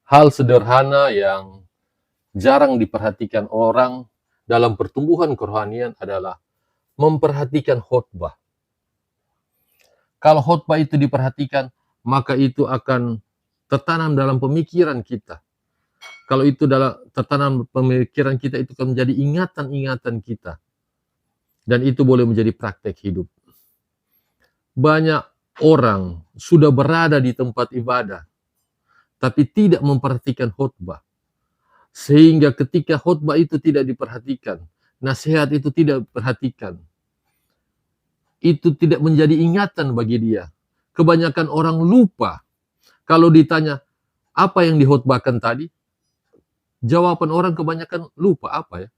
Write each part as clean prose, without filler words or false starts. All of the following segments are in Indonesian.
Hal sederhana yang jarang diperhatikan orang dalam pertumbuhan kerohanian adalah memperhatikan khotbah. Kalau khotbah itu diperhatikan, maka itu akan tertanam dalam pemikiran kita. Kalau itu tertanam pemikiran kita, itu akan menjadi ingatan-ingatan kita. Dan itu boleh menjadi praktek hidup. Banyak orang sudah berada di tempat ibadah, tapi tidak memperhatikan khotbah. Sehingga ketika khotbah itu tidak diperhatikan, nasihat itu tidak diperhatikan, itu tidak menjadi ingatan bagi dia. Kebanyakan orang lupa. Kalau ditanya, apa yang dikhotbahkan tadi? Jawaban orang kebanyakan lupa, apa ya?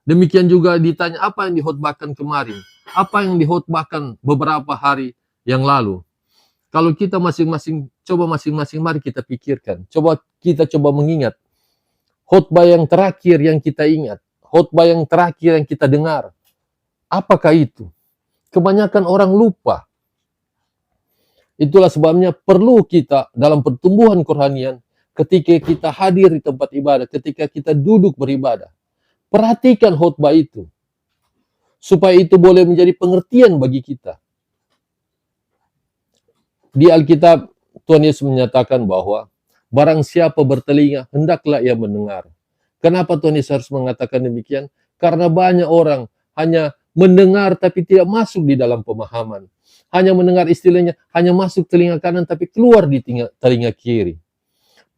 Demikian juga ditanya, apa yang dikhotbahkan kemarin? Apa yang dikhotbahkan beberapa hari yang lalu? Kalau kita masing-masing, mari kita pikirkan. Kita coba mengingat. Khotbah yang terakhir yang kita ingat. Khotbah yang terakhir yang kita dengar. Apakah itu? Kebanyakan orang lupa. Itulah sebabnya perlu kita dalam pertumbuhan kerohanian, ketika kita hadir di tempat ibadah, ketika kita duduk beribadah, perhatikan khotbah itu. Supaya itu boleh menjadi pengertian bagi kita. Di Alkitab, Tuhan Yesus menyatakan bahwa barang siapa bertelinga, hendaklah ia mendengar. Kenapa Tuhan Yesus harus mengatakan demikian? Karena banyak orang hanya mendengar tapi tidak masuk di dalam pemahaman. Hanya mendengar istilahnya, hanya masuk telinga kanan tapi keluar di telinga kiri.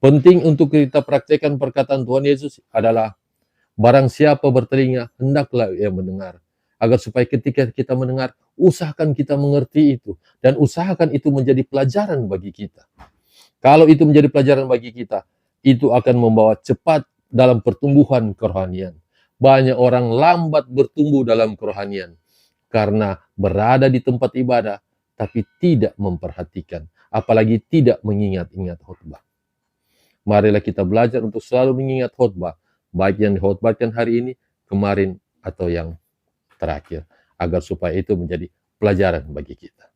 Penting untuk kita praktekkan perkataan Tuhan Yesus adalah barang siapa bertelinga, hendaklah ia mendengar. Agar supaya ketika kita mendengar, usahakan kita mengerti itu. Dan usahakan itu menjadi pelajaran bagi kita. Kalau itu menjadi pelajaran bagi kita, itu akan membawa cepat dalam pertumbuhan kerohanian. Banyak orang lambat bertumbuh dalam kerohanian. Karena berada di tempat ibadah, tapi tidak memperhatikan. Apalagi tidak mengingat-ingat khotbah. Marilah kita belajar untuk selalu mengingat khotbah. Baik yang dikhotbahkan hari ini, kemarin, atau yang terakhir. Agar supaya itu menjadi pelajaran bagi kita.